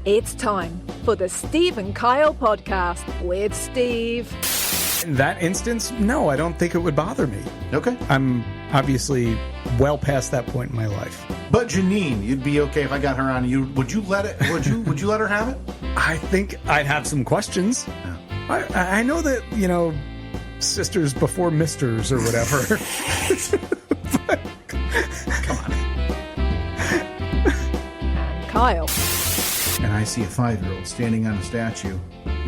It's time for the Steve and Kyle podcast with Steve. In that instance, no, I don't think it would bother me. Okay. I'm obviously well past that point in my life. But Janine, you'd be okay if I got her on you. Would you let it? Would you let her have it? I think I'd have some questions. Yeah. I know that, sisters before misters or whatever. But, come on. And Kyle. And I see a 5-year-old standing on a statue,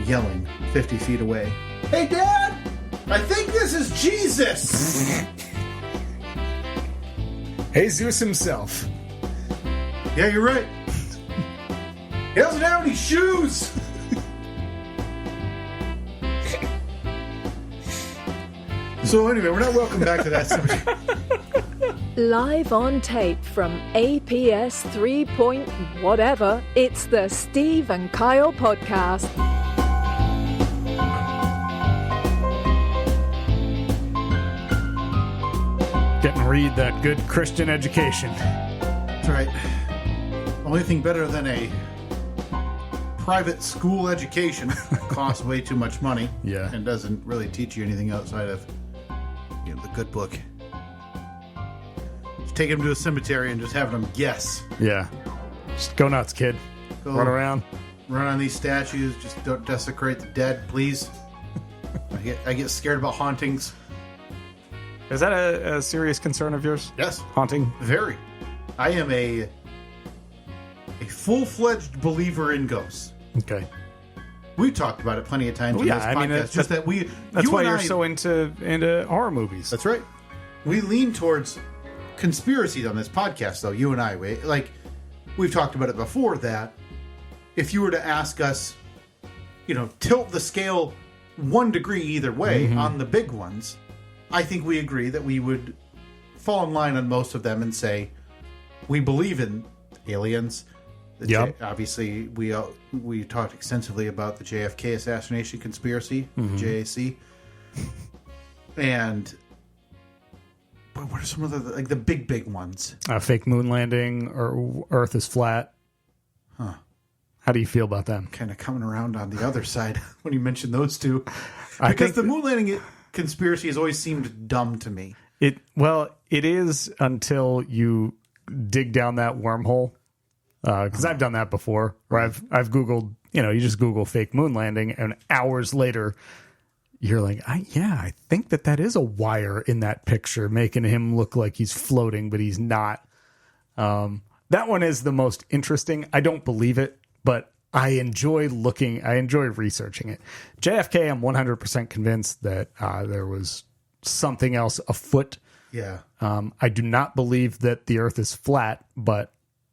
yelling 50 feet away, "Hey, Dad! I think this is Jesus!" Hey, Zeus himself. Yeah, you're right. He doesn't have any shoes! So anyway, we're not welcome back to that subject. Live on tape from APS 3 point whatever, it's the Steve and Kyle podcast. Getting Reed that good Christian education. That's right. Only thing better than a private school education costs way too much money. Yeah. And doesn't really teach you anything outside of the good book. Just taking them to a cemetery and just having them guess. Yeah. Just go nuts, kid. Go Run around. Run on these statues. Just don't desecrate the dead, please. I get scared about hauntings. Is that a serious concern of yours? Yes. Haunting? Very. I am a full-fledged believer in ghosts. Okay. We talked about it plenty of times in this podcast. That's why you're so into horror movies. That's right. We lean towards conspiracies on this podcast, though. You and I, we've talked about it before. That if you were to ask us, tilt the scale 1 degree either way on the big ones, I think we agree that we would fall in line on most of them and say we believe in aliens. Obviously, we talked extensively about the JFK assassination conspiracy, JAC, and what are some of the big ones? Fake moon landing or Earth is flat. Huh? How do you feel about them? Kind of coming around on the other side when you mention those two, because the moon landing conspiracy has always seemed dumb to me. It is until you dig down that wormhole. Because I've done that before, where I've Googled, you just Google fake moon landing, and hours later, you're like, I think that is a wire in that picture, making him look like he's floating, but he's not. That one is the most interesting. I don't believe it, but I enjoy researching it. JFK, I'm 100% convinced that there was something else afoot. Yeah. I do not believe that the Earth is flat, but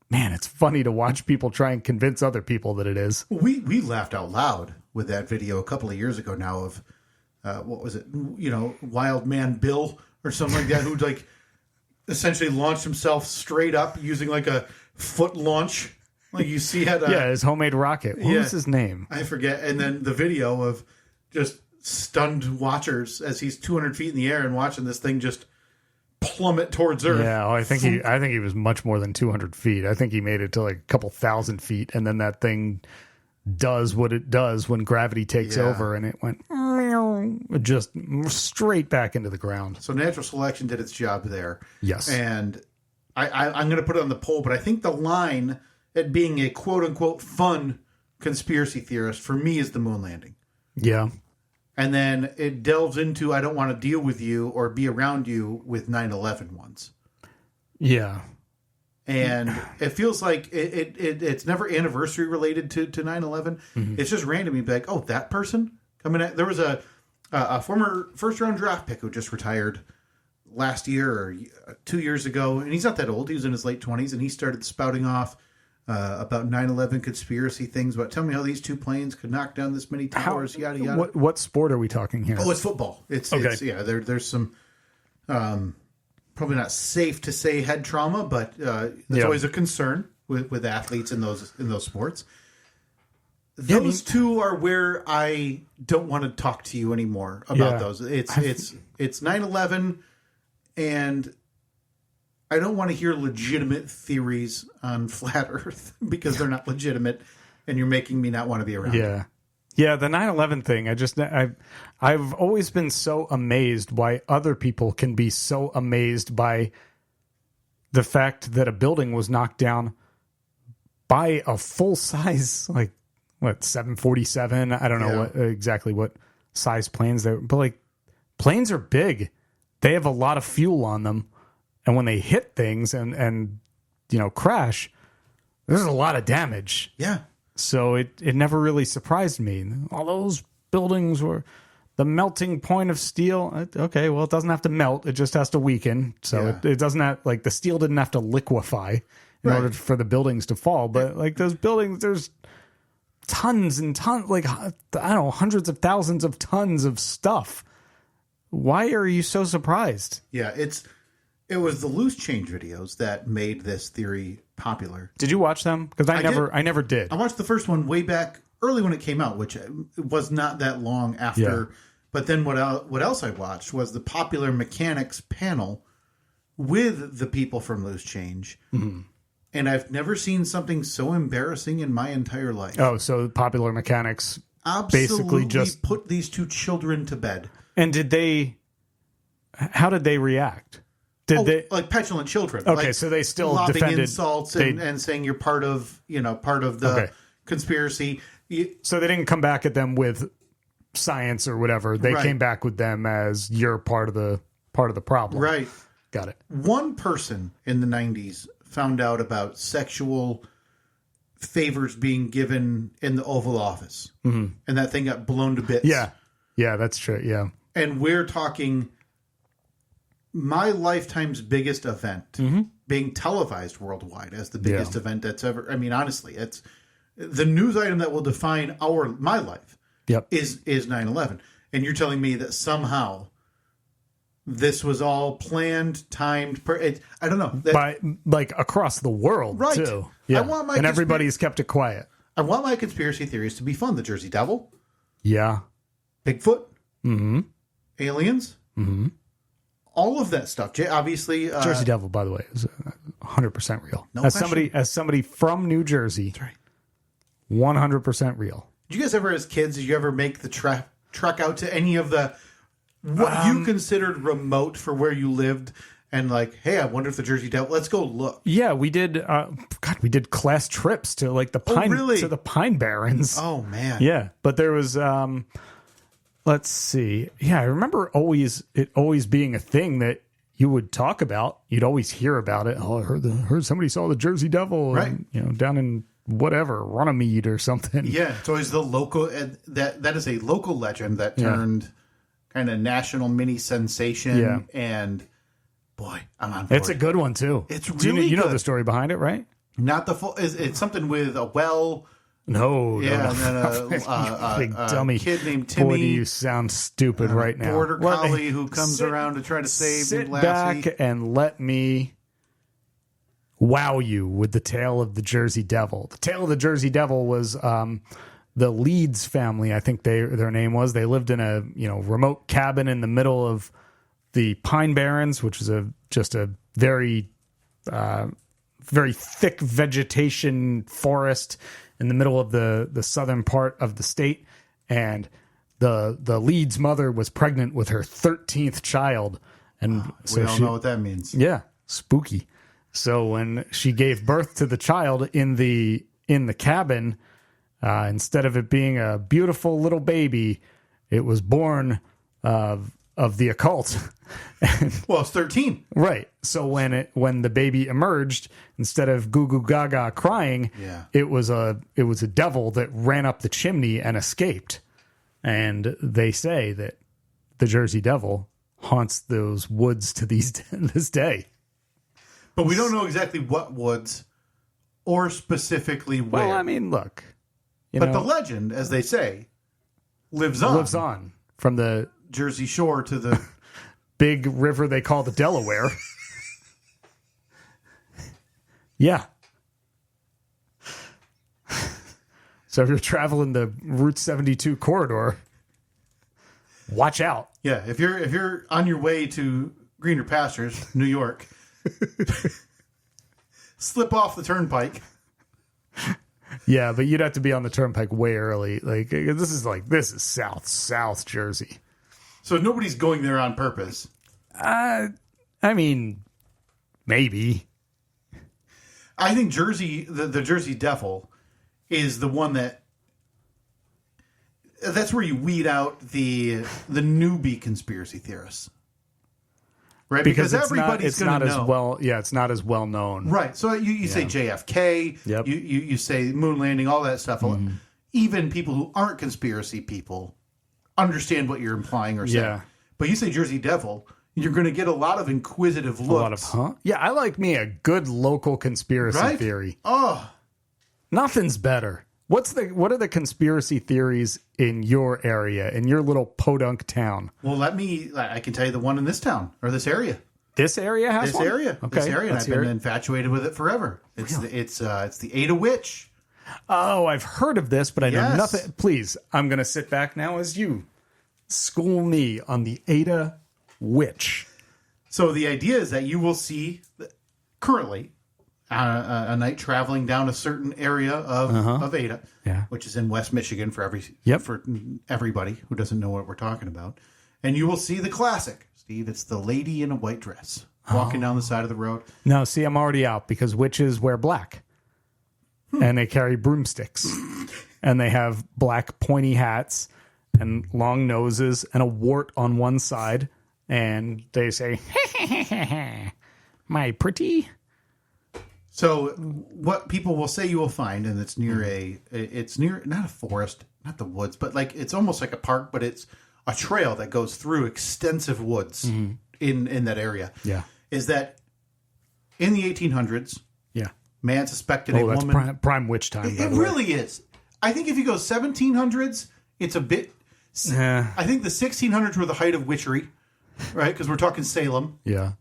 man, it's funny to watch people try and convince other people that it is. We laughed out loud with that video a couple of years ago now of, what was it? Wild Man Bill or something like that, who essentially launched himself straight up using a foot launch. Like you see had his homemade rocket. What was his name? I forget. And then the video of just stunned watchers as he's 200 feet in the air and watching this thing just plummet towards Earth. Yeah, I think he was much more than 200 feet. I think he made it to a couple thousand feet, and then that thing does what it does when gravity takes over, and it went just straight back into the ground. So natural selection did its job there. Yes. And I'm going to put it on the poll, but I think the line at being a quote-unquote fun conspiracy theorist for me is the moon landing. Yeah. And then it delves into, I don't want to deal with you or be around you with 9/11 ones. Yeah. And it feels like it's never anniversary related to 9/11. It's just random. You'd be like, oh, that person coming at. There was a former first-round draft pick who just retired last year or 2 years ago. And he's not that old. He was in his late 20s. And he started spouting off about 9/11 conspiracy things. But tell me how these 2 planes could knock down this many towers, yada, yada. What sport are we talking here? Oh, it's football. It's there's some probably not safe to say head trauma, but it's always a concern with athletes in those sports. Those two are where I don't want to talk to you anymore about those. It's 9/11, and I don't want to hear legitimate theories on flat Earth because they're not legitimate. and you're making me not want to be around. Yeah. Yeah, the 9/11 thing, I've always been so amazed why other people can be so amazed by the fact that a building was knocked down by a full size, like, 747? I don't know exactly what size planes they were, but like, planes are big. They have a lot of fuel on them, and when they hit things and crash, there's a lot of damage. Yeah. So it never really surprised me. All those buildings were the melting point of steel. Okay, well, it doesn't have to melt. It just has to weaken. So it doesn't have, like, the steel didn't have to liquefy in order for the buildings to fall. But, like, those buildings, there's tons and tons, like, I don't know, hundreds of thousands of tons of stuff. Why are you so surprised? Yeah, it was the loose change videos that made this theory popular. Did you watch them? Because I never did. I watched the first one way back early when it came out, which was not that long after. Yeah. But then what else I watched was the Popular Mechanics panel with the people from Loose Change. Mm-hmm. And I've never seen something so embarrassing in my entire life. Oh, so Popular Mechanics basically just put these two children to bed. And how did they react? They like petulant children? Okay, like, so they still lobbing defended insults and saying you're part of the conspiracy. So they didn't come back at them with science or whatever. They came back with them as you're part of the problem. Right. Got it. One person in the 90s found out about sexual favors being given in the Oval Office, and that thing got blown to bits. Yeah, that's true. Yeah, and we're talking my lifetime's biggest event being televised worldwide as the biggest event that's ever. I mean, honestly, it's the news item that will define my life. Yep. is 9/11, and you're telling me that somehow this was all planned, timed. I don't know. By like across the world, right? Too. Yeah, and everybody's kept it quiet. I want my conspiracy theories to be fun. The Jersey Devil. Yeah. Bigfoot. Aliens. All of that stuff. Obviously, Jersey Devil, by the way, is 100% real. No as question. somebody from New Jersey, that's right. 100% real. Did you guys ever, as kids, did you ever make the trek out to any of the what you considered remote for where you lived? And like, hey, I wonder if the Jersey Devil. Let's go look. Yeah, we did. We did class trips to like the Pine Barrens. Oh man. Yeah, but there was. Let's see. Yeah, I remember it always being a thing that you would talk about. You'd always hear about it. Oh, I heard somebody saw the Jersey Devil, right? Down in whatever Runnymede or something. Yeah, it's always the local. That is a local legend that turned kind of national mini sensation. Yeah. And boy, I'm on board. It's a good one too. It's really you know good. The story behind it, right? Not the full. It's something with a well. No. And then big dummy kid named Timmy. Boy, do you sound stupid right now. Border collie who comes around to try to save Sit Lassie. back and let me wow you with the tale of the Jersey Devil. The tale of the Jersey Devil was the Leeds family, I think their name was. They lived in a remote cabin in the middle of the Pine Barrens, which is just a very very thick vegetation forest in the middle of the southern part of the state. And the Leeds mother was pregnant with her 13th child. And we all know what that means. Yeah, spooky. So when she gave birth to the child in the cabin, instead of it being a beautiful little baby, it was born of the occult. Well, it's 13. Right. So when the baby emerged, instead of goo goo gaga crying, it was a devil that ran up the chimney and escaped. And they say that the Jersey Devil haunts those woods to this day. But we don't know exactly what woods or specifically where. Well, I mean, look. But the legend, as they say, lives on. Lives on. From the Jersey Shore to the big river they call the Delaware. Yeah. So if you're traveling the Route 72 corridor, watch out. Yeah, if you're on your way to greener pastures, New York, slip off the turnpike. Yeah, but you'd have to be on the turnpike way early. This is South Jersey. So nobody's going there on purpose. I mean, maybe. I think Jersey, the Jersey Devil, is the one that's where you weed out the newbie conspiracy theorists. Right? Because everybody's going to know. It's not as well known. Right. So you say JFK, Yep. you say moon landing, all that stuff. Even people who aren't conspiracy people understand what you're implying or saying. Yeah. But you say Jersey Devil, you're going to get a lot of inquisitive looks. A lot of, huh? Yeah, I like me a good local conspiracy theory. Oh. Nothing's better. What are the conspiracy theories in your area, in your little podunk town? Well, I can tell you the one in this town or this area. This area has one? Okay. This area, and I've been infatuated with it forever. It's the Ada Witch. Oh, I've heard of this, but I know nothing. Please, I'm going to sit back now as you school me on the Ada Witch. So the idea is that you will see currently a night traveling down a certain area of Ada, which is in West Michigan for everybody who doesn't know what we're talking about. And you will see the classic, Steve. It's the lady in a white dress walking down the side of the road. No, see, I'm already out because witches wear black. And they carry broomsticks. And they have black pointy hats and long noses and a wart on one side. And they say, my pretty. So what people will say you will find, and it's near not a forest, not the woods, but it's almost like a park, but it's a trail that goes through extensive woods in that area. Yeah. Is that in the 1800s, man suspected a woman. That's prime witch time. It really is. I think if you go 1700s, it's a bit. I think the 1600s were the height of witchery. Right, because we're talking Salem,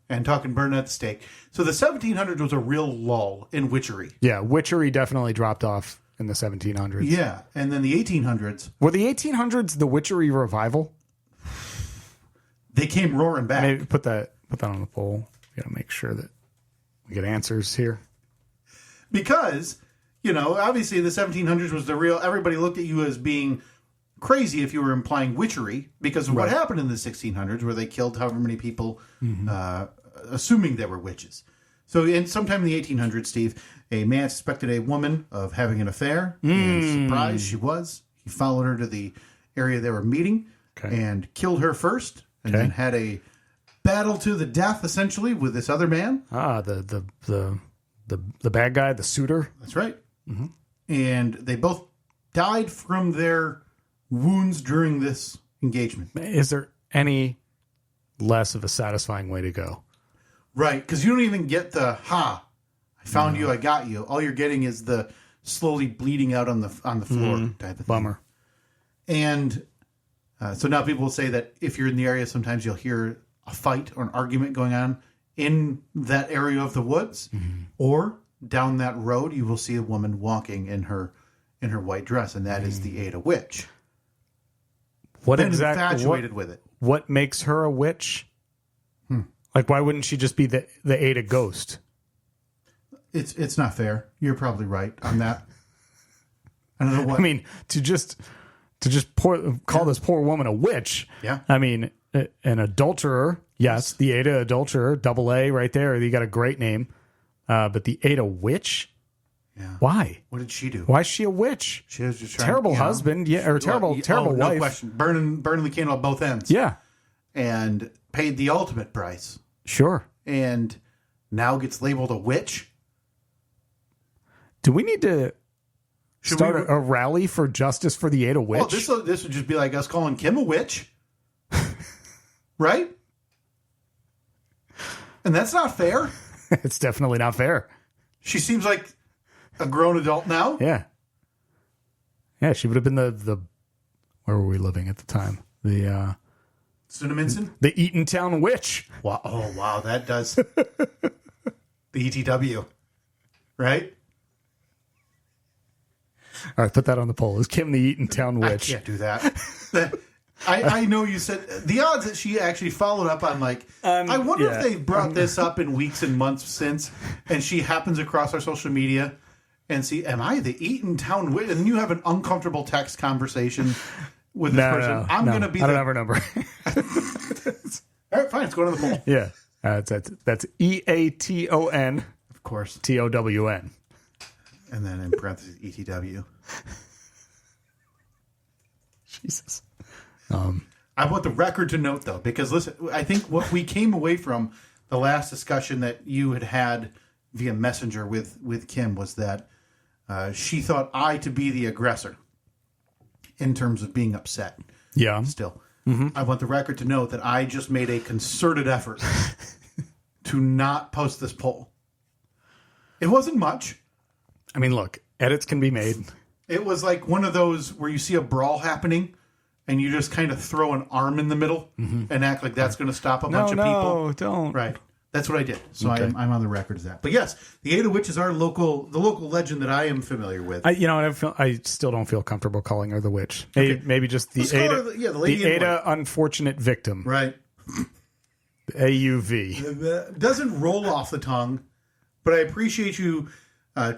and talking burning at the stake. So the 1700s was a real lull in witchery. Yeah, witchery definitely dropped off in the 1700s. Yeah, and then the 1800s. Were the 1800s the witchery revival? They came roaring back. Maybe put that on the poll. We got to make sure that we get answers here. Because obviously the 1700s was the real. Everybody looked at you as being crazy if you were implying witchery because of what happened in the 1600s where they killed however many people assuming they were witches. So sometime in the 1800s, Steve, a man suspected a woman of having an affair and surprised she was. He followed her to the area they were meeting and killed her first and then had a battle to the death essentially with this other man. The bad guy, the suitor. That's right. And they both died from their wounds during this engagement. Is there any less of a satisfying way to go? Right, because you don't even get the I found you, I got you. All you're getting is the slowly bleeding out on the floor type of Bummer. thing. And so now people will say that if you're in the area, sometimes you'll hear a fight or an argument going on in that area of the woods, or down that road, you will see a woman walking in her white dress, and that is the Ada Witch. What been exactly? Infatuated with it. What makes her a witch? Like, why wouldn't she just be the Ada ghost? It's not fair. You're probably right on that. I don't know what. I mean, to just call this poor woman a witch. Yeah. I mean, an adulterer. Yes, the Ada adulterer, double A right there. You got a great name. But the Ada witch. Yeah. Why? What did she do? Why is she a witch? She was just trying, terrible husband, or terrible wife. No question. Burning the candle at both ends. Yeah. And paid the ultimate price. Sure. And now gets labeled a witch. Do we need to start a rally for justice for the Ada witch? Well, this would just be like us calling Kim a witch. Right? And that's not fair. It's definitely not fair. She seems like a grown adult now. Yeah. Yeah, she would have been the where were we living at the time? The Cinnamon? The Eatontown witch. Wow. Oh, wow. That does. The ETW. Right? All right, put that on the poll. Is Kim the Eatontown witch? I can't do that. I know you said the odds that she actually followed up on I wonder if they've brought this up in weeks and months since, and she happens across our social media and see, am I the Eatontown witch? And then you have an uncomfortable text conversation with this person. No, I'm going to be I don't have her number. All right, fine. Let's go to the poll. Yeah. That's EATON. Of course. TOWN. And then in parentheses, ETW. Jesus. I want the record to note, though, because listen, I think what we came away from the last discussion that you had via Messenger with Kim was that she thought I to be the aggressor in terms of being upset. Yeah. Still. I want the record to note that I just made a concerted effort to not post this poll. It wasn't much. I mean, look, edits can be made. It was like one of those where you see a brawl happening and you just kind of throw an arm in the middle and act like that's going to stop a bunch of people. No, don't. Right. That's what I did. So Okay. I'm on the record as that. But yes, the Ada Witch is the local legend that I am familiar with. I still don't feel comfortable calling her the witch. Maybe just the Let's call Ada, her the lady in Ada unfortunate victim. Right. AUV. It doesn't roll off the tongue, but I appreciate you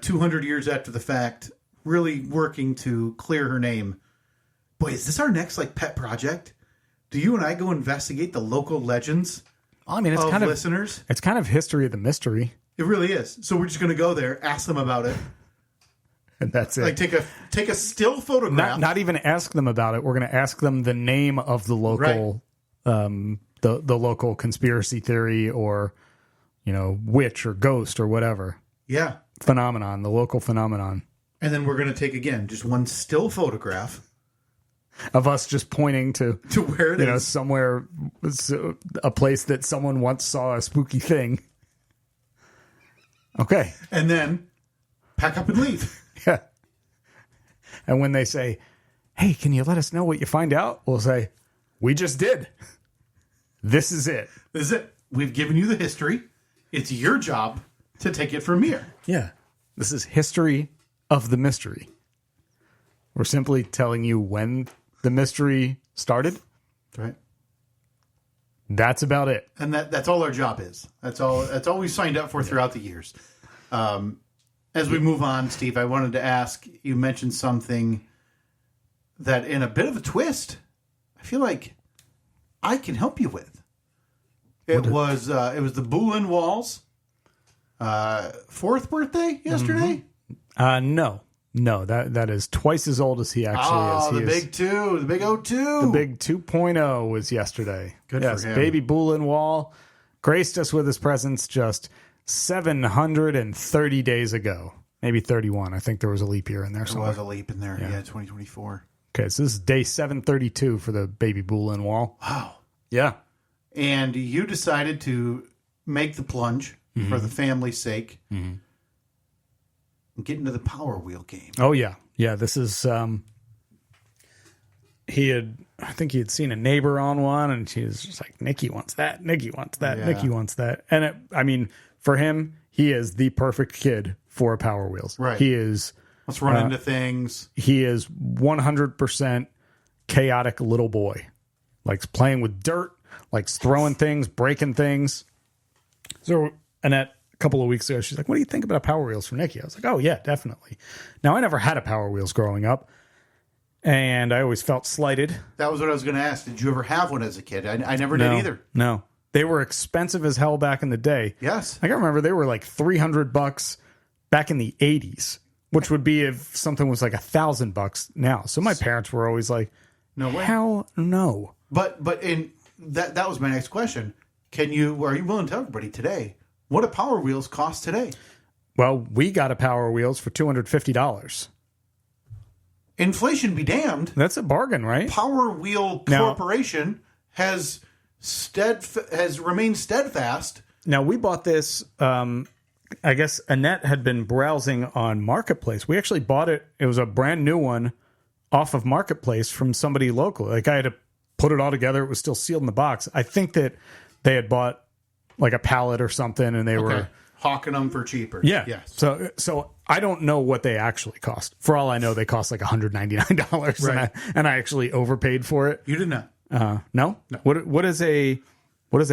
200 years after the fact really working to clear her name. Boy, is this our next pet project? Do you and I go investigate the local legends I mean, it's of kind of listeners? It's kind of history of the mystery, It really is. So we're just going to go there, ask them about it, and that's it. like take a still photograph. Not even ask them about it. We're going to ask them the name of the local, the local conspiracy theory, or witch or ghost or whatever Yeah. phenomenon, the local phenomenon And then we're going to take, again, just one still photograph of us just pointing to where it is. somewhere, a place that someone once saw a spooky thing. Okay. And then pack up and leave. Yeah. And when they say, hey, can you let us know what you find out? We'll say, we just did. This is it. This is it. We've given you the history. It's your job to take it from here. Yeah. This is history of the mystery. We're simply telling you when the mystery started. That's right. That's about it. And that's all our job is. That's all we signed up for throughout the years. As we move on, Steve, I wanted to ask, you mentioned something that in a bit of a twist, I feel like I can help you with. It was the Boulin Walls 4th birthday yesterday? No, that is twice as old as he actually is. Big 2, the big 02. The big 2.0 was yesterday. Good for him. Baby Boulin Wall graced us with his presence just 730 days ago. Maybe 31. I think there was a leap year in there There somewhere. was a leap in there. Yeah, 2024. Okay, so this is day 732 for the Baby Boulin Wall. Wow. Yeah. And you decided to make the plunge for the family's sake and get into the Power Wheel game. Oh, yeah. Yeah, this is... I think he had seen a neighbor on one, and she was just like, Nikki wants that, Nikki wants that, Yeah. Nikki wants that. And for him, he is the perfect kid for Power Wheels. Right. He is... Let's run into things. He is 100% chaotic little boy. Likes playing with dirt, likes throwing things, breaking things. So Annette, a couple of weeks ago, she's like, what do you think about Power Wheels for Nikki? I was like, oh, yeah, definitely. Now, I never had a Power Wheels growing up, and I always felt slighted. That was what I was going to ask. Did you ever have one as a kid? I never did either. No. They were expensive as hell back in the day. Yes. I can remember they were like $300 back in the 80s, which would be if something was like $1,000 now. So my parents were always like, No way. hell no. But in that was my next question. Are you willing to tell everybody today what do Power Wheels cost today? Well, we got a Power Wheels for $250. Inflation be damned. That's a bargain, right? Power Wheel Now- Corporation has remained steadfast. Now, we bought this, I guess Annette had been browsing on Marketplace. We actually bought it. It was a brand new one off of Marketplace from somebody local. Like, I had to put it all together. It was still sealed in the box. I think that they had bought like a pallet or something, and they were hawking them for cheaper. Yeah. Yes. So I don't know what they actually cost. For all I know, they cost like $199, Right. and I actually overpaid for it. You did not. No. What is a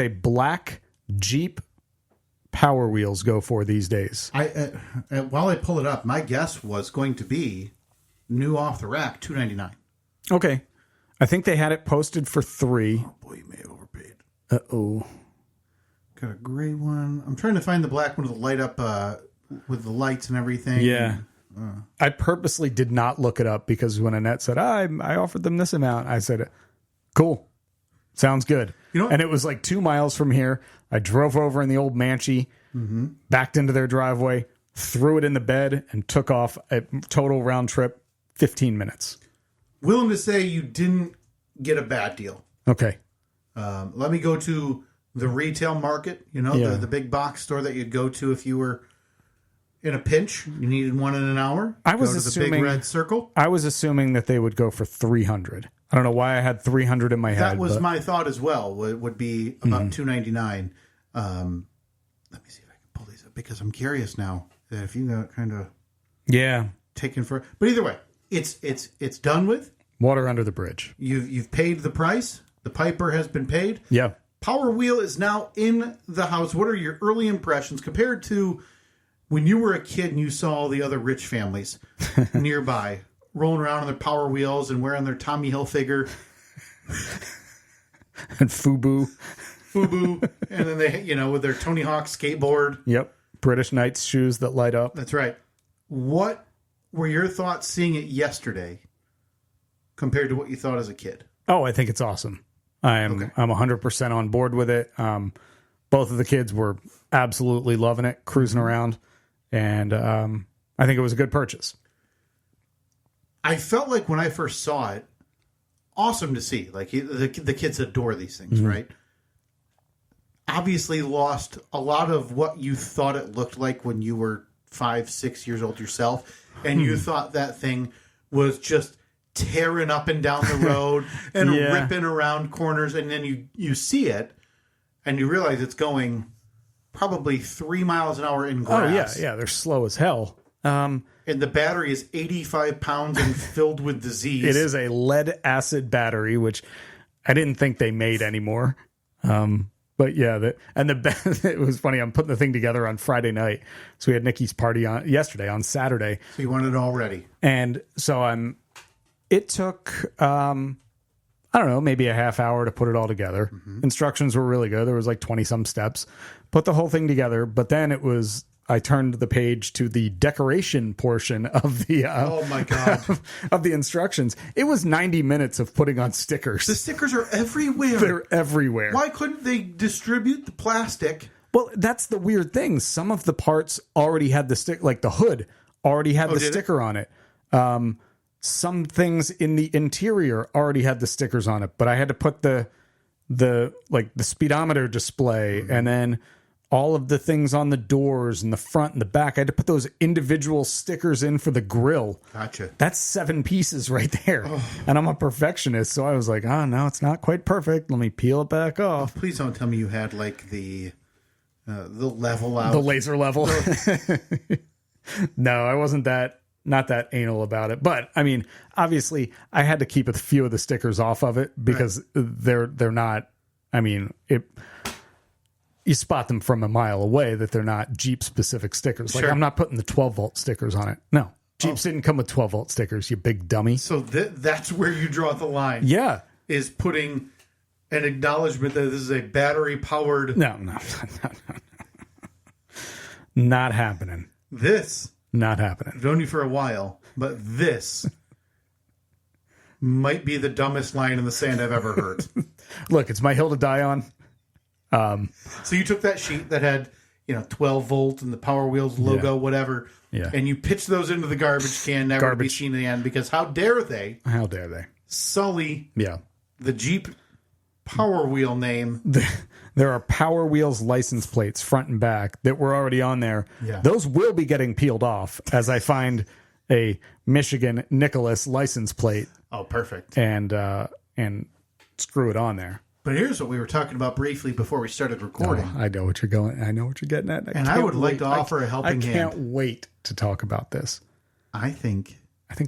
black Jeep Power Wheels go for these days? While I pull it up, my guess was going to be new off the rack, $2.99. Okay. I think they had it posted for $3. Oh boy, you may have overpaid. Uh-oh. Got a gray one. I'm trying to find the black one with the light up, with the lights and everything. Yeah. I purposely did not look it up because when Annette said, I offered them this amount, I said, cool. Sounds good. And it was like 2 miles from here. I drove over in the old Manchee, backed into their driveway, threw it in the bed, and took off a total round trip, 15 minutes. Willing to say you didn't get a bad deal. Okay. Let me go to the retail market, the big box store that you'd go to if you were in a pinch. You needed one in an hour. I was go to assuming the big red circle. I was assuming that they would go for 300. I don't know why I had 300 in my head. That was my thought as well. Would be about $2.99. Let me see if I can pull these up because I'm curious now if you got kind of taken for. But either way, it's done with. Water under the bridge. You've paid the price. The piper has been paid. Yeah. Power Wheel is now in the house. What are your early impressions compared to when you were a kid and you saw all the other rich families nearby rolling around on their Power Wheels and wearing their Tommy Hilfiger and FUBU, and then they, with their Tony Hawk skateboard. Yep, British Knights shoes that light up. That's right. What were your thoughts seeing it yesterday compared to what you thought as a kid? Oh, I think it's awesome. I'm 100% on board with it. Both of the kids were absolutely loving it, cruising around, and I think it was a good purchase. I felt like when I first saw it, awesome to see. Like the kids adore these things, right? Obviously lost a lot of what you thought it looked like when you were 5-6 years old yourself, and you thought that thing was just tearing up and down the road and ripping around corners, and then you see it and you realize it's going probably 3 miles an hour in grass. Oh yeah, they're slow as hell. And the battery is 85 pounds and filled with disease. It is a lead acid battery, which I didn't think they made anymore. But yeah, it was funny. I'm putting the thing together on Friday night. So we had Nikki's party on Saturday. So you wanted it all ready. And so it took, I don't know, maybe a half hour to put it all together. Instructions were really good. There was like 20 some steps. Put the whole thing together. But then I turned the page to the decoration portion of the oh my god of the instructions. It was 90 minutes of putting on stickers. The stickers are everywhere. They're everywhere. Why couldn't they distribute the plastic? Well, that's the weird thing. Some of the parts already had the stick, like the hood already had the sticker on it. Some things in the interior already had the stickers on it, but I had to put the speedometer display and then all of the things on the doors and the front and the back. I had to put those individual stickers in for the grill. Gotcha. That's 7 pieces right there. Oh. And I'm a perfectionist, so I was like, no, it's not quite perfect. Let me peel it back off. Oh, please don't tell me you had like the level out. The laser level. No, I wasn't not that anal about it. But I mean, obviously I had to keep a few of the stickers off of it because they're not, I mean, you spot them from a mile away that they're not Jeep specific stickers. Like I'm not putting the 12 volt stickers on it. No, Jeeps didn't come with 12 volt stickers, you big dummy. So that's where you draw the line. Yeah. Is putting an acknowledgement that this is a battery powered. No. Not happening. Not happening. I've known you for a while, but this might be the dumbest line in the sand I've ever heard. Look, it's my hill to die on. So you took that sheet that had, 12 volt and the Power Wheels logo, whatever, and you pitched those into the garbage can, never to be seen again, because how dare they sully the Jeep Power Wheel name. There are Power Wheels license plates front and back that were already on there. Yeah. Those will be getting peeled off as I find a Michigan Nicholas license plate. Oh, perfect. And screw it on there. But here's what we were talking about briefly before we started recording. I know what you're getting at. I would like to offer a helping hand. I can't wait to talk about this. I think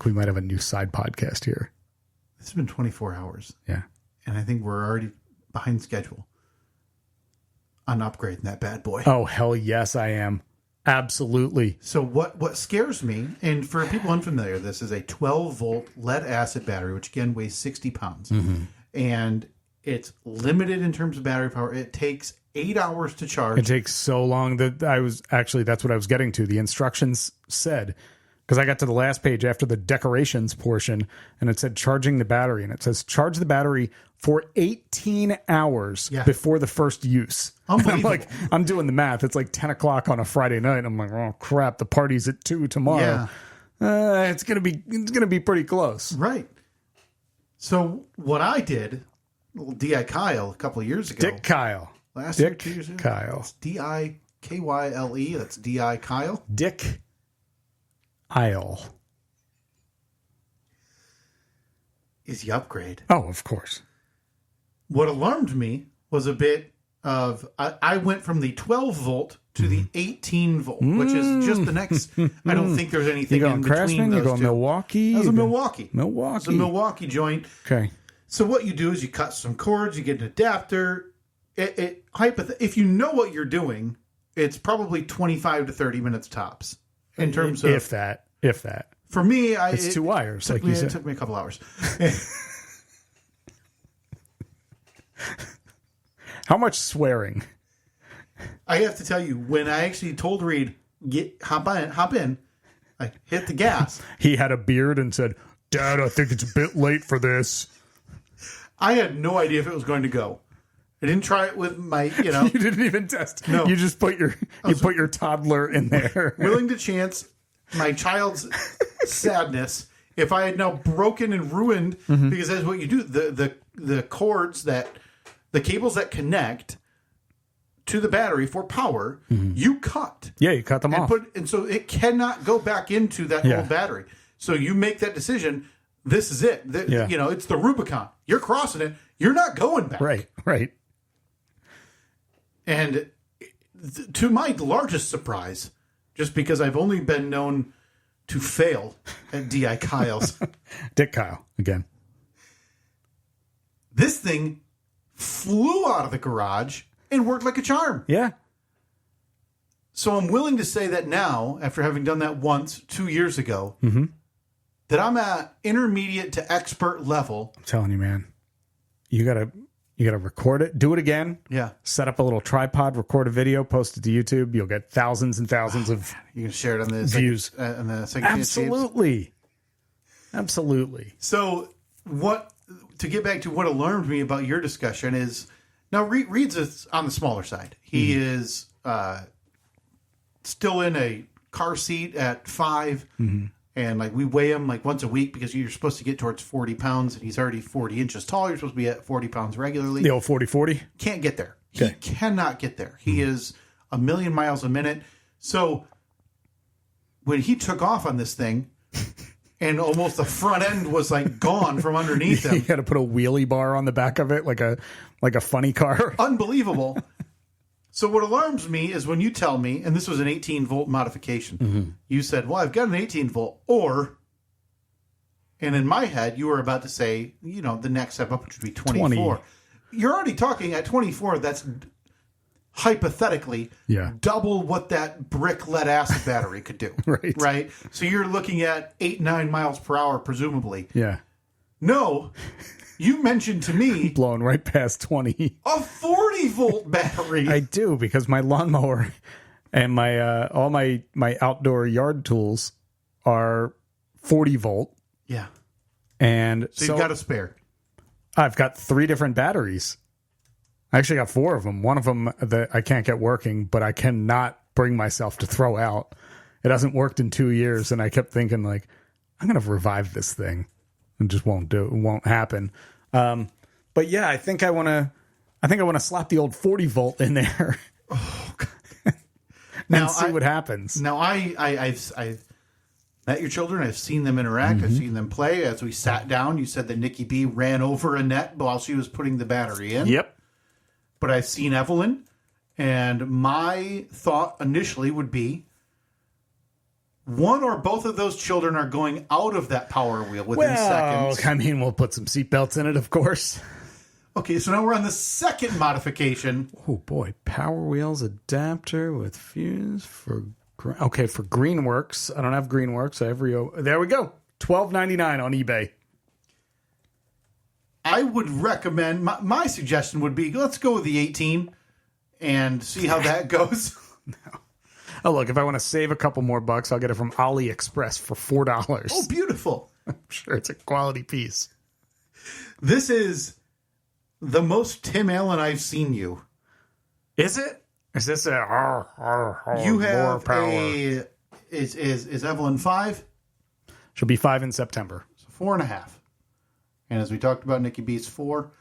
we might have a new side podcast here. This has been 24 hours. Yeah. And I think we're already behind schedule. on upgrading that bad boy. Oh, hell yes, I am. Absolutely. So what scares me, and for people unfamiliar, this is a 12-volt lead-acid battery, which again weighs 60 pounds. And it's limited in terms of battery power. It takes 8 hours to charge. It takes so long that that's what I was getting to. The instructions said, because I got to the last page after the decorations portion, and it said charging the battery, and it says charge the battery for 18 hours before the first use. Unbelievable. I'm doing the math. It's like 10 o'clock on a Friday night. I'm like, oh crap, the party's at 2 tomorrow. Yeah. It's gonna be pretty close. Right. So what I did, little D.I. Kyle a couple of years ago. Dick Kyle. Last Dick year, 2 years ago. Kyle. It's D-I-K-Y-L-E. That's D.I. Kyle. Dick Isle. Is the upgrade. Oh, of course. What alarmed me was a bit of, I went from the 12 volt to the 18 volt, which is just the next, I don't think there's anything You going in between Craftsman? those You going two. Milwaukee? That was a Milwaukee. Milwaukee. It's a Milwaukee joint. Okay. So what you do is you cut some cords, you get an adapter. If you know what you're doing, it's probably 25 to 30 minutes tops in terms of... If that. For me, it's 2 wires, like you said. It took me a couple hours. How much swearing? I have to tell you, when I actually told Reed, hop in, I hit the gas. He had a beard and said, Dad, I think it's a bit late for this. I had no idea if it was going to go. I didn't try it with my, You didn't even test. No. You just put your toddler in there. Willing to chance my child's sadness if I had now broken and ruined, because that's what you do. The cords the cables that connect to the battery for power, you cut. Yeah, you cut them off. And so it cannot go back into that old battery. So you make that decision. This is it. It's the Rubicon. You're crossing it. You're not going back. Right. And to my largest surprise, just because I've only been known to fail at D.I. Kyle's. Dick Kyle, again. This thing flew out of the garage and worked like a charm. Yeah. So I'm willing to say that now, after having done that once 2 years ago, that I'm at intermediate to expert level. I'm telling you, man. You gotta record it, do it again. Yeah. Set up a little tripod, record a video, post it to YouTube. You'll get thousands and thousands of you can share it on the views. On the second Absolutely. So to get back to what alarmed me about your discussion is, now Reed's on the smaller side. He is still in a car seat at 5. And like we weigh him like once a week because you're supposed to get towards 40 pounds and he's already 40 inches tall. You're supposed to be at 40 pounds regularly. The old 40-40? Can't get there. Okay. He cannot get there. He is a million miles a minute. So when he took off on this thing and almost the front end was like gone from underneath him. You got to put a wheelie bar on the back of it like a funny car. Unbelievable. So what alarms me is when you tell me, and this was an 18-volt modification, you said, well, I've got an 18-volt, and in my head, you were about to say, the next step up, which would be 24. 20. You're already talking at 24, that's hypothetically double what that brick lead-acid battery could do. Right? So you're looking at 8-9 miles per hour, presumably. Yeah. No. You mentioned to me blowing right past 20. A 40-volt battery. I do, because my lawnmower and my all my outdoor yard tools are 40 volt. Yeah. And so you've got a spare. I've got 3 different batteries. I actually got 4 of them. One of them that I can't get working, but I cannot bring myself to throw out. It hasn't worked in 2 years, and I kept thinking like, I'm going to revive this thing. It just won't happen. But yeah, I think I want to slap the old 40 volt in there. Oh, and see what happens. Now I've met your children. I've seen them interact. I've seen them play. As we sat down, you said that Nikki B ran over a net while she was putting the battery in. Yep. But I've seen Evelyn, and my thought initially would be, one or both of those children are going out of that power wheel within seconds. I mean, we'll put some seatbelts in it, of course. Okay, so now we're on the second modification. Oh boy, Power Wheels adapter with fuse for for Greenworks. I don't have Greenworks. There we go. $12.99 on eBay. I would recommend my suggestion would be let's go with the 18 and see how that goes. No. Oh look, if I want to save a couple more bucks, I'll get it from AliExpress for $4. Oh, beautiful! I'm sure it's a quality piece. This is the most Tim Allen I've seen you. Is it? Is this a you more have power? Is Evelyn 5? She'll be 5 in September. So 4.5. And as we talked about, Nikki B's 4.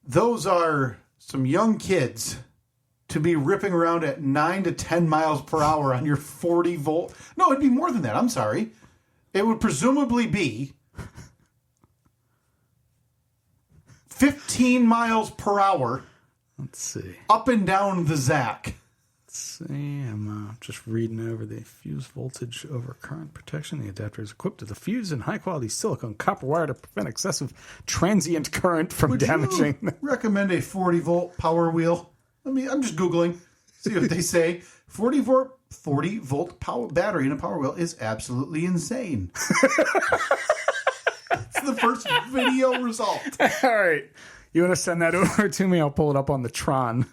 Those are some young kids to be ripping around at 9 to 10 miles per hour on your 40 volt. No, it'd be more than that. I'm sorry. It would presumably be 15 miles per hour. Let's see. Up and down the Zac. Let's see. I'm just reading over the fuse voltage over current protection. The adapter is equipped with a fuse and high-quality silicone copper wire to prevent excessive transient current from damaging. You recommend a 40 volt Power Wheel? I'm just Googling. See what they say. 40 volt power battery in a Power Wheel is absolutely insane. It's the first video result. All right. You want to send that over to me? I'll pull it up on the Tron.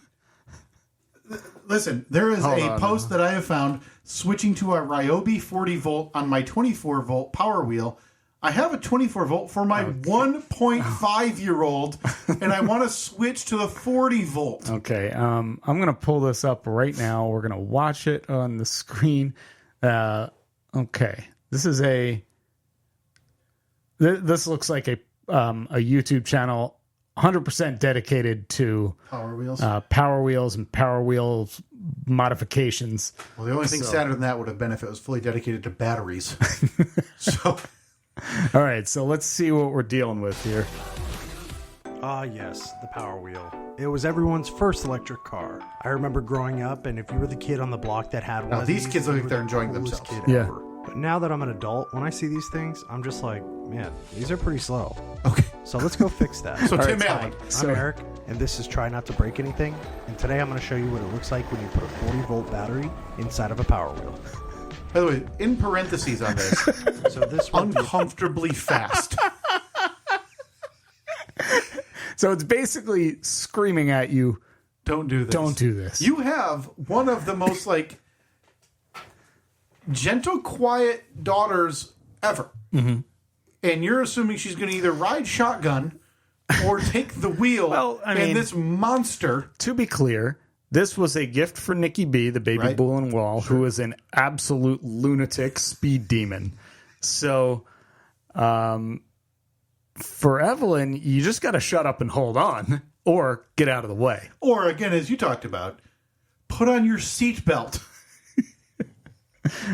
Listen, there is a post that I have found switching to a Ryobi 40 volt on my 24 volt Power Wheel. I have a 24 volt for my 1.5-year-old, and I want to switch to the 40 volt. Okay. I'm going to pull this up right now. We're going to watch it on the screen. Okay. This is this looks like a YouTube channel 100% dedicated to Power Wheels. Power Wheels and Power Wheels modifications. Well, the only thing sadder than that would have been if it was fully dedicated to batteries. So, all right, so let's see what we're dealing with here. Yes, the Power Wheel. It was everyone's first electric car. I remember growing up, and if you were the kid on the block that had one now of these these, kids look like they're the enjoying coolest themselves. kid Yeah. ever. But now that I'm an adult, when I see these things, I'm just like, man, these are pretty slow. Okay. So let's go fix that. So Tim Hi, Allen. I'm Eric, and this is Try Not to Break Anything. And today I'm going to show you what it looks like when you put a 40 volt battery inside of a Power Wheel. By the way, in parentheses on this, So this one, uncomfortably fast. So it's basically screaming at you, Don't do this. don't do this. You have one of the most gentle, quiet daughters ever. Mm-hmm. And you're assuming she's going to either ride shotgun or take the wheel in this monster. To be clear, this was a gift for Nikki B, the baby Right. bull and wall, who is an absolute lunatic speed demon. So, for Evelyn, you just got to shut up and hold on or get out of the way. Or, again, as you talked about, put on your seatbelt.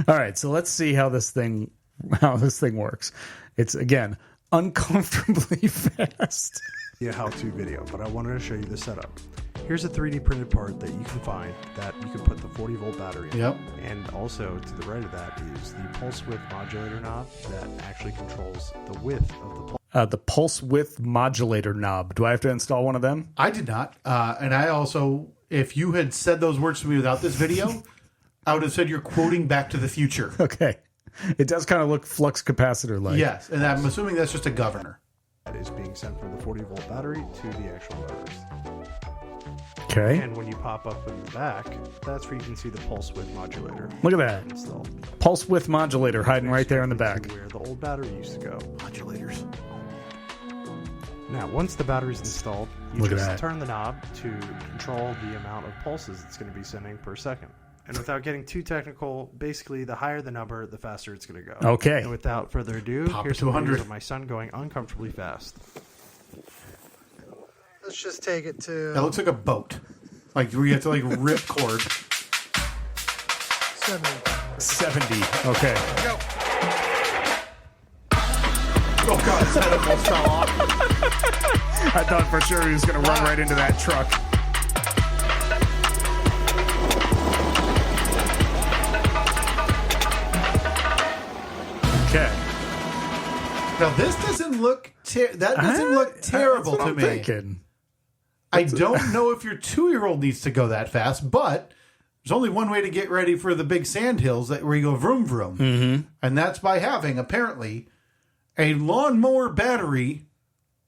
All right, so let's see how this thing works. It's, again, uncomfortably fast. a how-to video, but I wanted to show you the setup. Here's a 3D printed part that you can find that you can put the 40 volt battery in. Yep. And also to the right of that is the pulse width modulator knob that actually controls the width of the pulse. The pulse width modulator knob. Do I have to install one of them? I did not. And I also, if you had said those words to me without this video, I would have said you're quoting Back to the Future. Okay. It does kind of look flux capacitor-like. Yes, and I'm assuming that's just a governor. That is being sent from the 40 volt battery to the actual motors. Okay. And when you pop up in the back, that's where you can see the pulse width modulator. Look at that. Installed. Pulse width modulator hiding right there in the back. Where the old battery used to go. Modulators. Now, once the battery's installed, you Look at just that. turn the knob to control the amount of pulses it's going to be sending per second. And without getting too technical, basically, the higher the number, the faster it's going to go. Okay. And without further ado, Pop it here's to some 100. videos of my son going uncomfortably fast. Let's just take it to That looks like a boat. Like where you have to rip cord. 70. 70. Okay. Oh god, his head almost fell off. I thought for sure he was going to run right into that truck. Okay. Now this doesn't look that doesn't look terrible That's what to I'm me. thinking. I don't know if your 2-year-old needs to go that fast, but there's only one way to get ready for the big sand hills where you go vroom vroom. Mm-hmm. And that's by having, apparently, a lawnmower battery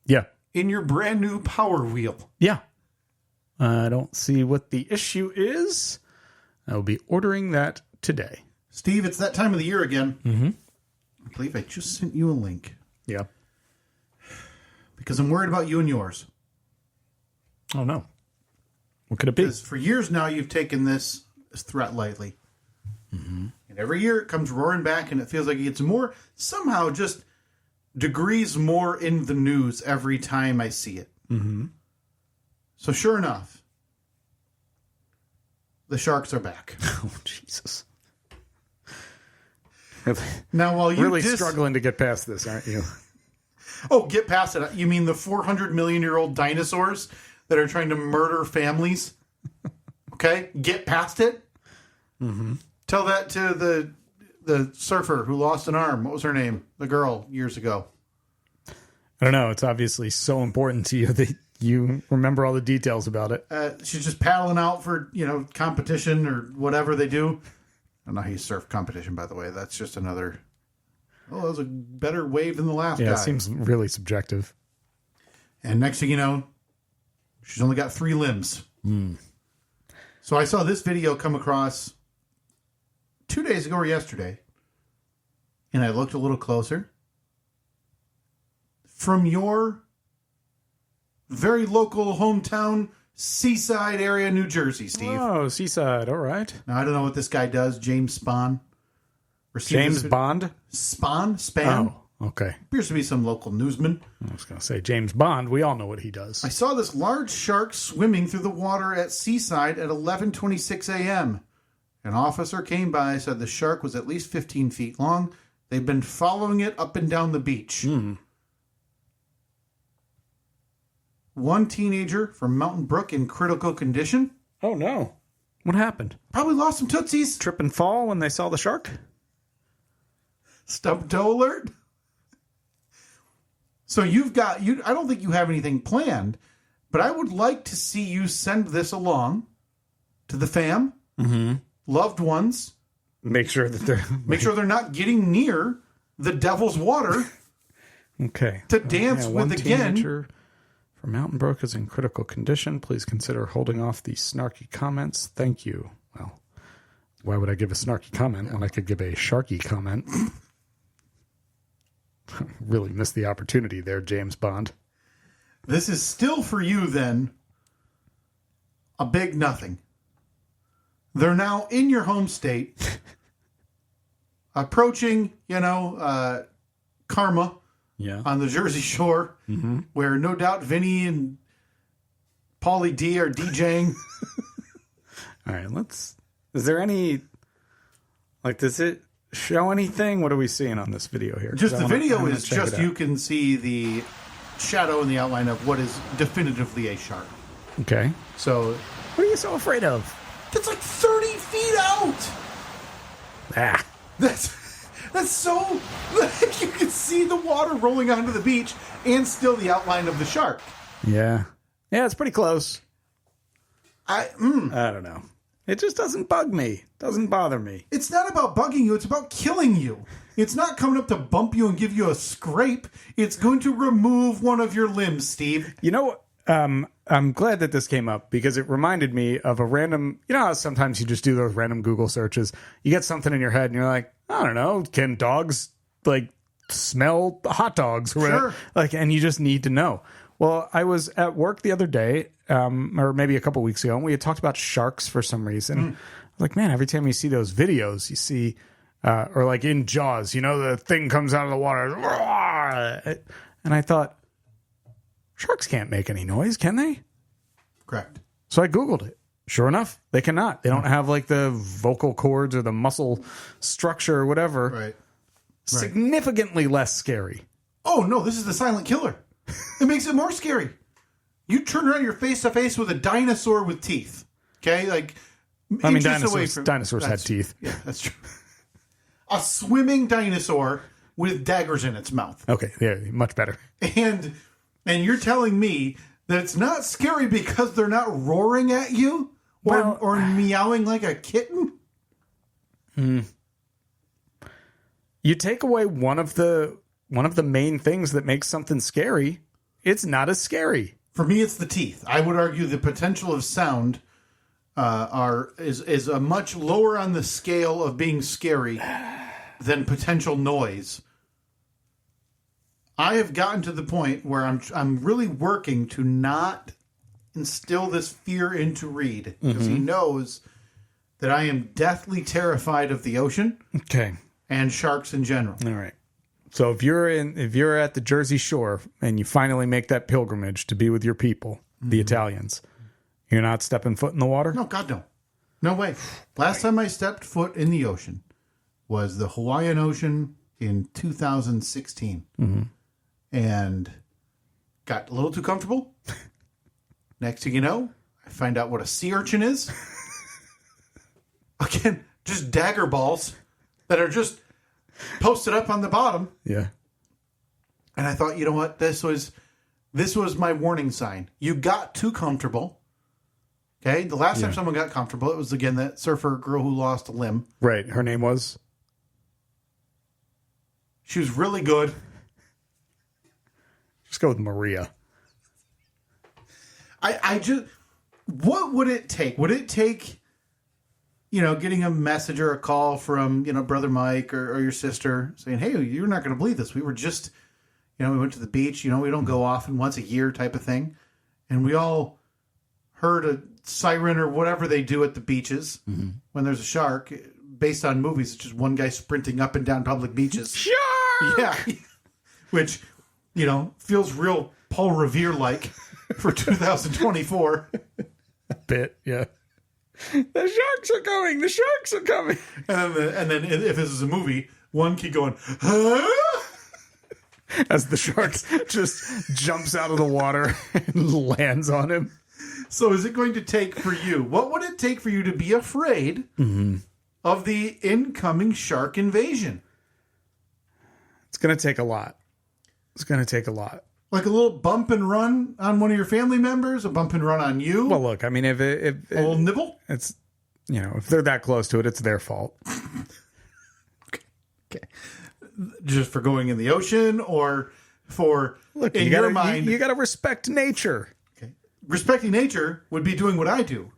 Yeah. in your brand new Power Wheel. Yeah. I don't see what the issue is. I will be ordering that today. Steve, it's that time of the year again. Mm-hmm. I believe I just sent you a link. Yeah. Because I'm worried about you and yours. Oh, no. What could it be? Because for years now, you've taken this threat lightly. Mm-hmm. And every year it comes roaring back, and it feels like it gets more, somehow just degrees more in the news every time I see it. Mm-hmm. So sure enough, the sharks are back. Oh, Jesus. Now, while you really struggling to get past this, aren't you? Oh, get past it. You mean the 400 million year old dinosaurs that are trying to murder families? Okay, get past it. Mm-hmm. Tell that to the surfer who lost an arm. What was her name? The girl years ago. I don't know. It's obviously so important to you that you remember all the details about it. She's just paddling out for competition or whatever they do. I don't know how you surf competition, by the way. That's just another. Oh, that was a better wave than the last guy. Yeah, it seems really subjective. And next thing you know, she's only got 3 limbs. Mm. So I saw this video come across 2 days ago or yesterday, and I looked a little closer. From your very local hometown, Seaside area, New Jersey, Steve. Oh, Seaside. All right. Now, I don't know what this guy does. James Spahn. James Bond? Span? Oh, okay. Appears to be some local newsman. I was going to say James Bond. We all know what he does. I saw this large shark swimming through the water at Seaside at 11:26 a.m. An officer came by, said the shark was at least 15 feet long. They've been following it up and down the beach. Mm. One teenager from Mountain Brook in critical condition. Oh, no. What happened? Probably lost some tootsies. Trip and fall when they saw the shark? Stub toe alert. So you've got, I don't think you have anything planned, but I would like to see you send this along to the fam, loved ones. Make sure they're not getting near the devil's water. Okay. To dance with again. Teenager from Mountain Brook is in critical condition. Please consider holding off the snarky comments. Thank you. Well, why would I give a snarky comment when I could give a sharky comment? Really missed the opportunity there, James Bond. This is still for you, then, a big nothing. They're now in your home state, approaching, karma on the Jersey Shore, where no doubt Vinny and Paulie D are DJing. All right, is there any, does it show anything? What are we seeing on this video here? Just the video is just you can see the shadow and the outline of what is definitively a shark. Okay. So, what are you so afraid of? It's like 30 feet out. Ah. That's so, like, you can see the water rolling onto the beach and still the outline of the shark. Yeah. Yeah, it's pretty close. I don't know. It just doesn't bug me. Doesn't bother me. It's not about bugging you. It's about killing you. It's not coming up to bump you and give you a scrape. It's going to remove one of your limbs, Steve. You know, I'm glad that this came up because it reminded me of a random, how sometimes you just do those random Google searches. You get something in your head and you're like, I don't know, can dogs smell hot dogs or whatever? Sure. And you just need to know. Well, I was at work the other day, or maybe a couple weeks ago, and we had talked about sharks for some reason. I was like, man, every time you see those videos, you see, or like in Jaws, the thing comes out of the water. And I thought, sharks can't make any noise, can they? Correct. So I Googled it. Sure enough, they cannot. They don't have the vocal cords or the muscle structure or whatever. Right. Significantly less scary. Oh, no, this is the silent killer. It makes it more scary. You turn around, you're face to face with a dinosaur with teeth. Okay? Dinosaurs had teeth. Yeah, that's true. A swimming dinosaur with daggers in its mouth. Okay, yeah, much better. And you're telling me that it's not scary because they're not roaring at you or meowing like a kitten? You take away one of the main things that makes something scary, it's not as scary. For me, it's the teeth. I would argue the potential of sound is a much lower on the scale of being scary than potential noise. I have gotten to the point where I'm really working to not instill this fear into Reed, because he knows that I am deathly terrified of the ocean. Okay. And sharks in general. All right. So if you're at the Jersey Shore and you finally make that pilgrimage to be with your people, the Italians, you're not stepping foot in the water? No, God, no. No way. Last time I stepped foot in the ocean was the Hawaiian Ocean in 2016. And got a little too comfortable. Next thing you know, I find out what a sea urchin is. Again, just dagger balls that are just posted up on the bottom. Yeah. And I thought, you know what? This was my warning sign. You got too comfortable. Okay? The last time someone got comfortable, it was, again, that surfer girl who lost a limb. Right. Her name was? She was really good. Just go with Maria. I just... What would it take? Would it take... getting a message or a call from, Brother Mike or your sister saying, hey, you're not going to believe this. We were just, we went to the beach. We don't go often, once a year type of thing. And we all heard a siren or whatever they do at the beaches when there's a shark. Based on movies, it's just one guy sprinting up and down public beaches. Shark! Yeah. Which, feels real Paul Revere-like for 2024. A bit, yeah. The sharks are coming! The sharks are coming! And then if this is a movie, one kid going, huh? As the shark just jumps out of the water and lands on him. So is it going to take for you? What would it take for you to be afraid of the incoming shark invasion? It's going to take a lot. It's going to take a lot. Like a little bump and run on one of your family members? A bump and run on you? Well, look, I mean, if a little nibble? It's, if they're that close to it, it's their fault. Okay. Just for going in the ocean or for, look, in your mind... You got to respect nature. Okay. Respecting nature would be doing what I do.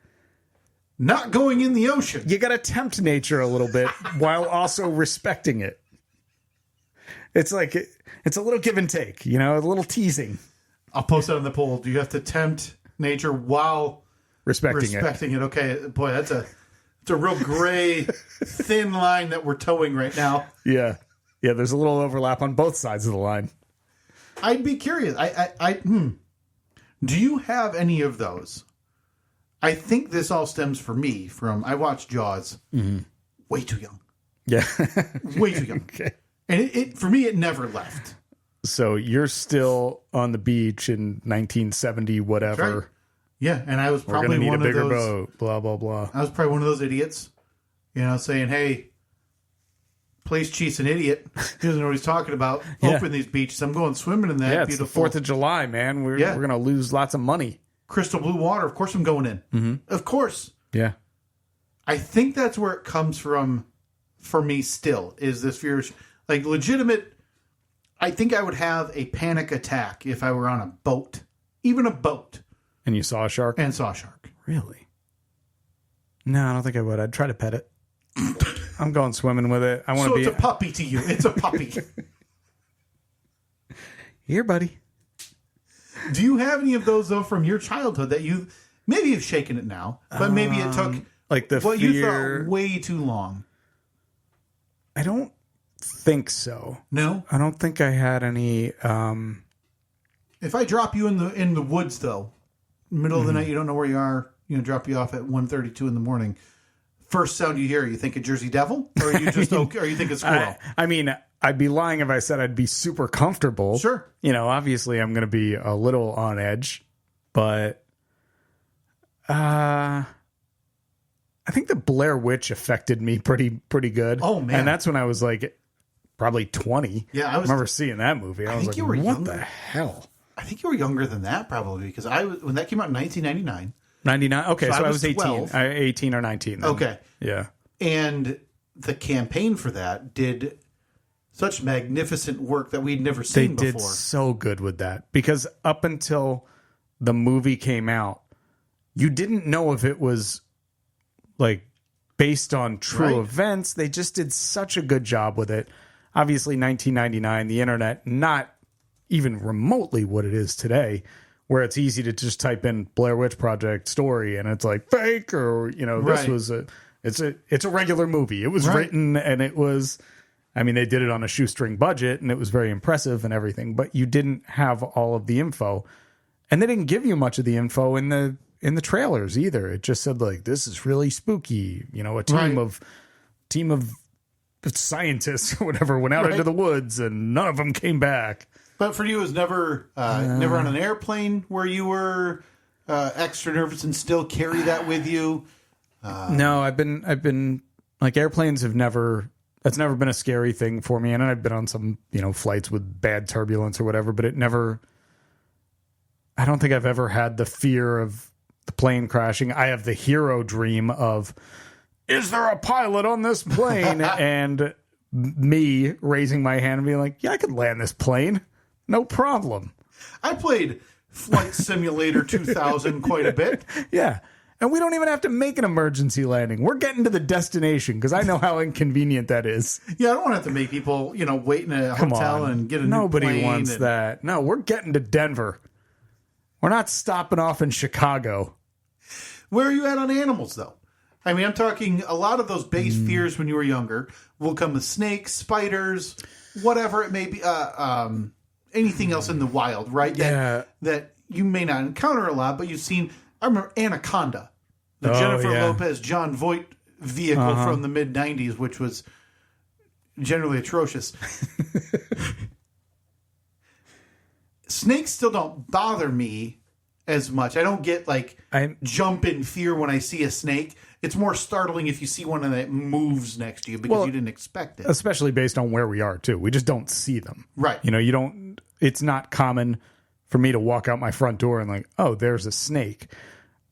Not going in the ocean. You got to tempt nature a little bit while also respecting it. It's like... It's a little give and take, a little teasing. I'll post that on the poll. Do you have to tempt nature while respecting it? Okay, boy, that's a real gray, thin line that we're towing right now. Yeah, there's a little overlap on both sides of the line. I'd be curious. Do you have any of those? I think this all stems for me from I watched Jaws. Way too young. Yeah, way too young. Okay. And it for me, it never left. So you're still on the beach in 1970, whatever. Right. Yeah, and I was probably need one a bigger of those. Boat, blah blah blah. I was probably one of those idiots, saying, "Hey, police chief's an idiot. He doesn't know what he's talking about. Open these beaches. I'm going swimming in that It's beautiful the 4th of July, man. We're going to lose lots of money. Crystal blue water. Of course, I'm going in. Of course. Yeah. I think that's where it comes from for me. Still, is this fear? Like legitimate, I think I would have a panic attack if I were on a boat. Even a boat. And you saw a shark? And saw a shark. Really? No, I don't think I would. I'd try to pet it. I'm going swimming with it. It's a puppy to you. It's a puppy. Here, buddy. Do you have any of those, though, from your childhood that you... Maybe you've shaken it now, but maybe it took like the what fear... you thought way too long. I don't think so. No? I don't think I had any... If I drop you in the woods, though, middle of the night, you don't know where you are, drop you off at 1:32 in the morning, first sound you hear, you think a Jersey Devil? Or are you just okay, or you think a squirrel? I mean, I'd be lying if I said I'd be super comfortable. Sure. Obviously I'm going to be a little on edge, but I think the Blair Witch affected me pretty good. Oh, man. And that's when I was like probably 20. Yeah, I remember seeing that movie. I was think like, you were what younger. the hell? I think you were younger than that probably because when that came out in 1999. 99? Okay, so I was 18. 12. 18 or 19 then. Okay. Yeah. And the campaign for that did such magnificent work that we'd never seen before. They did so good with that because up until the movie came out, you didn't know if it was like based on true events. They just did such a good job with it. Obviously, 1999, the internet, not even remotely what it is today, where it's easy to just type in Blair Witch Project story and it's like fake or, this was it's a regular movie. It was written and it was, I mean, they did it on a shoestring budget and it was very impressive and everything, but you didn't have all of the info and they didn't give you much of the info in the trailers either. It just said like, this is really spooky. A team of scientists or whatever went out into the woods and none of them came back. But for you, it was never on an airplane where you were extra nervous and still carry that with you. No, I've been like airplanes that's never been a scary thing for me. And I've been on some, flights with bad turbulence or whatever, but I don't think I've ever had the fear of the plane crashing. I have the hero dream of, is there a pilot on this plane? And me raising my hand and being like, yeah, I could land this plane. No problem. I played Flight Simulator 2000 quite a bit. Yeah. And we don't even have to make an emergency landing. We're getting to the destination because I know how inconvenient that is. Yeah, I don't want to have to make people, wait in a hotel and get a Nobody new plane. Nobody wants that. No, we're getting to Denver. We're not stopping off in Chicago. Where are you at on animals, though? I mean, I'm talking a lot of those base fears when you were younger will come with snakes, spiders, whatever it may be, anything else in the wild, right? That you may not encounter a lot, but you've seen. I remember Anaconda, the Jennifer Lopez, John Voight vehicle from the mid-'90s, which was generally atrocious. Snakes still don't bother me as much. I don't get jump in fear when I see a snake. It's more startling if you see one that moves next to you because you didn't expect it. Especially based on where we are too. We just don't see them. Right. It's not common for me to walk out my front door and like, oh, there's a snake.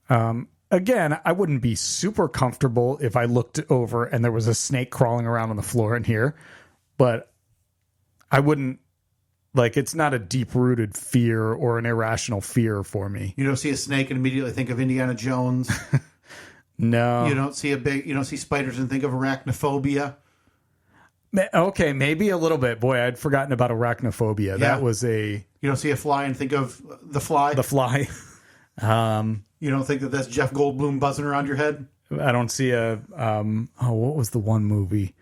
Again, I wouldn't be super comfortable if I looked over and there was a snake crawling around on the floor in here, but I wouldn't it's not a deep-rooted fear or an irrational fear for me. You don't see a snake and immediately think of Indiana Jones. No. You don't see spiders and think of arachnophobia. Okay, maybe a little bit. Boy, I'd forgotten about arachnophobia. Yeah. That was You don't see a fly and think of The Fly? The Fly. You don't think that's Jeff Goldblum buzzing around your head? I don't see what was the one movie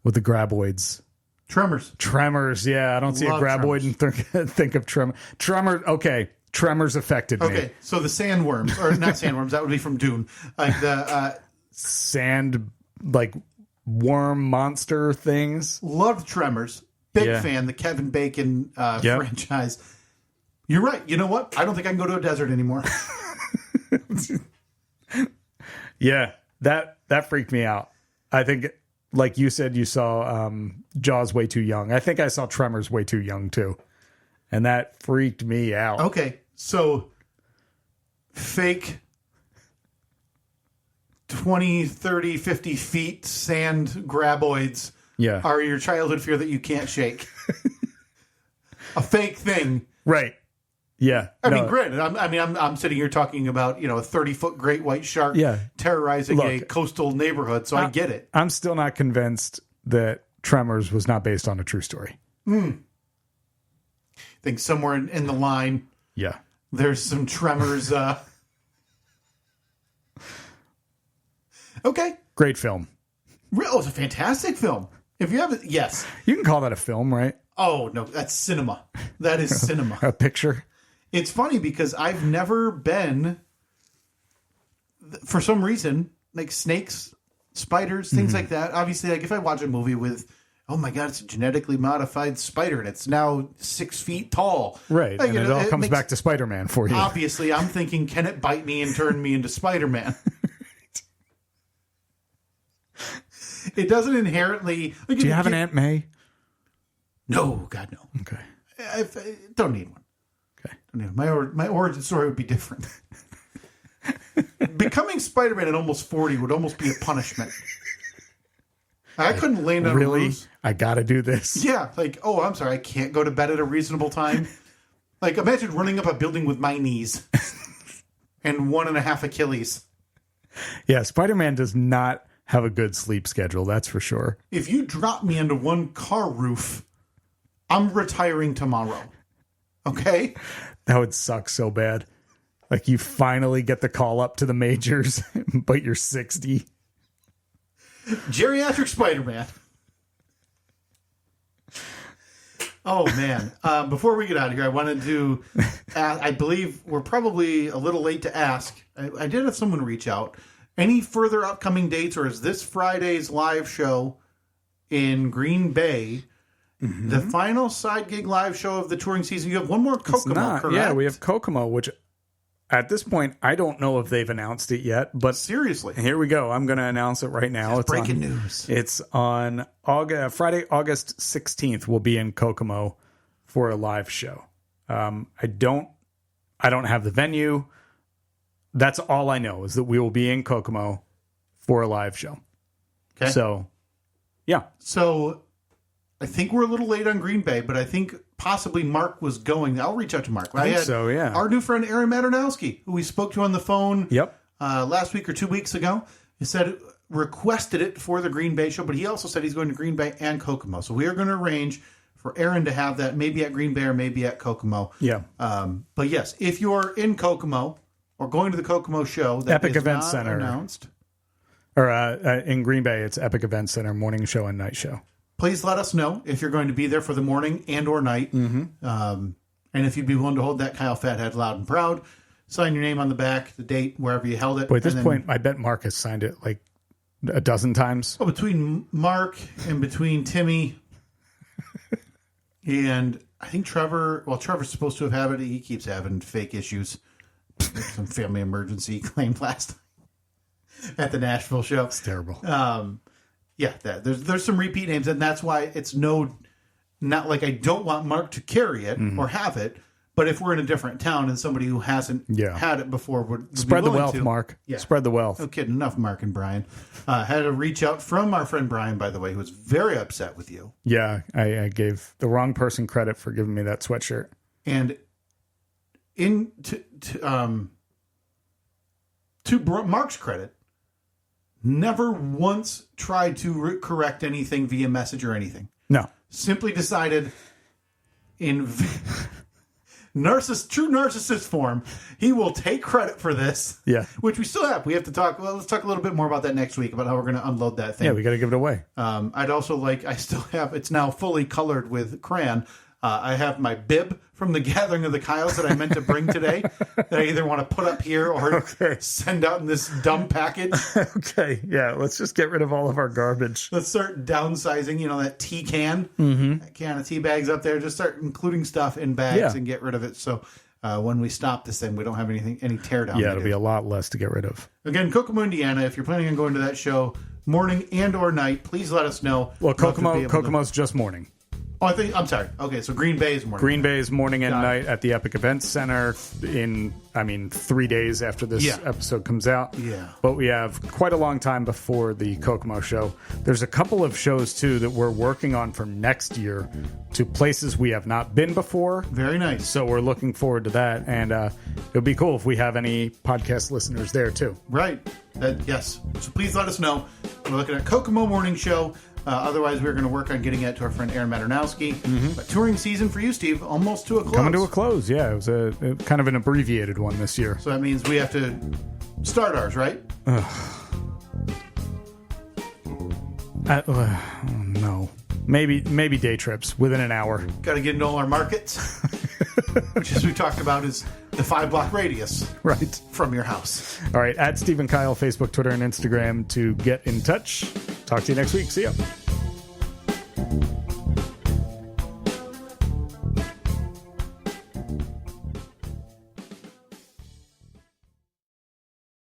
with the graboids? Tremors, yeah. I don't see a graboid and think of Tremors. Okay, Tremors affected me. Okay, so the sandworms, or not sandworms, that would be from Dune. Like the sand, worm monster things. Loved Tremors. Big fan, the Kevin Bacon franchise. You're right. You know what? I don't think I can go to a desert anymore. Yeah, that freaked me out. I think, like you said, you saw Jaws way too young. I think I saw Tremors way too young, too. And that freaked me out. Okay, so fake 20, 30, 50 feet sand graboids are your childhood fear that you can't shake. A fake thing. Right. Yeah. I mean, granted, I'm sitting here talking about, a 30-foot great white shark terrorizing a coastal neighborhood, so I get it. I'm still not convinced that Tremors was not based on a true story. I think somewhere in the line, there's some Tremors. Okay. Great film. It's a fantastic film. If you have it, yes. You can call that a film, right? Oh, no, that's cinema. That is cinema. A picture. It's funny because I've never been, for some reason, snakes, spiders, things like that. Obviously, if I watch a movie with, oh my God, it's a genetically modified spider and it's now 6 feet tall. Right. And it all comes back to Spider-Man for you. Obviously, I'm thinking, can it bite me and turn me into Spider-Man? It doesn't inherently... Do you have an Aunt May? No, God, no. Okay. I don't need one. Okay. Don't need one. My origin story would be different. Becoming Spider-Man at almost 40 would almost be a punishment. I couldn't land on Really? roofs. I got to do this. Yeah, like, oh, I'm sorry, I can't go to bed at a reasonable time. Like, imagine running up a building with my knees and 1.5 Achilles. Yeah, Spider-Man does not have a good sleep schedule, that's for sure. If you drop me into one car roof, I'm retiring tomorrow. Okay? That would suck so bad. Like, you finally get the call up to the majors, but you're 60. Geriatric Spider-Man. Oh, man. Before we get out of here, I wanted to ask, I believe we're probably a little late to ask. I did have someone reach out. Any further upcoming dates, or is this Friday's live show in Green Bay the final side gig live show of the touring season? You have one more Kokomo, correct? Yeah, we have Kokomo, which at this point, I don't know if they've announced it yet, but seriously, here we go. I'm going to announce it right now. It's breaking news. It's on Friday, August 16th. We'll be in Kokomo for a live show. I don't have the venue. That's all I know is that we will be in Kokomo for a live show. Okay. So, yeah. So, I think we're a little late on Green Bay, but I think possibly Mark was going. I'll reach out to Mark. I think so, yeah. Our new friend Aaron Maternowski, who we spoke to on the phone last week or 2 weeks ago, he said requested it for the Green Bay show, but he also said he's going to Green Bay and Kokomo. So we are going to arrange for Aaron to have that maybe at Green Bay or maybe at Kokomo. Yeah. But yes, if you're in Kokomo or going to the Kokomo show, that Epic is Event not Center announced. Or in Green Bay, it's Epic Event Center, morning show and night show. Please let us know if you're going to be there for the morning and or night. And if you'd be willing to hold that Kyle Fathead loud and proud, sign your name on the back, the date, wherever you held it. But at this point, I bet Mark has signed it like a dozen times. Oh, between Mark and between Timmy and I think Trevor, well, Trevor's supposed to have it. He keeps having fake issues. Some family emergency he claimed last time at the Nashville show. It's terrible. Yeah, there's some repeat names, and that's why it's not like I don't want Mark to carry it or have it, but if we're in a different town and somebody who hasn't had it before would spread be the wealth, to, Mark. Yeah. Spread the wealth. No kidding. Enough, Mark and Brian. Had a reach out from our friend Brian, by the way, who was very upset with you. Yeah, I gave the wrong person credit for giving me that sweatshirt. And to Mark's credit, never once tried to correct anything via message or anything. No. Simply decided in true narcissist form, he will take credit for this. Yeah. Which we still have. We have to talk. Well, let's talk a little bit more about that next week, about how we're going to unload that thing. Yeah, we got to give it away. I'd also I still have, it's now fully colored with crayon. I have my bib from the Gathering of the Kyles that I meant to bring today that I either want to put up here or send out in this dumb package. Okay, yeah, let's just get rid of all of our garbage. Let's start downsizing, that tea can, that can of tea bags up there. Just start including stuff in bags and get rid of it. So when we stop this thing, we don't have any teardown. Yeah, it'll be a lot less to get rid of. Again, Kokomo, Indiana, if you're planning on going to that show, morning and or night, please let us know. Well, Kokomo's just morning. Oh, I'm sorry. Okay, so Green Bay is morning. Green Bay is morning and night at the Epic Events Center 3 days after this episode comes out. Yeah. But we have quite a long time before the Kokomo show. There's a couple of shows, too, that we're working on for next year to places we have not been before. Very nice. So we're looking forward to that. And it would be cool if we have any podcast listeners there, too. Right. Yes. So please let us know. We're looking at Kokomo Morning Show. Otherwise, we're going to work on getting it to our friend Aaron Maternowski. But touring season for you, Steve, almost to a close. Coming to a close, yeah. It was a kind of an abbreviated one this year. So that means we have to start ours, right? No. Maybe day trips within an hour. Got to get into all our markets, which, as we talked about, is the 5-block radius from your house. All right, at Steve and Kyle, Facebook, Twitter, and Instagram to get in touch. Talk to you next week. See ya.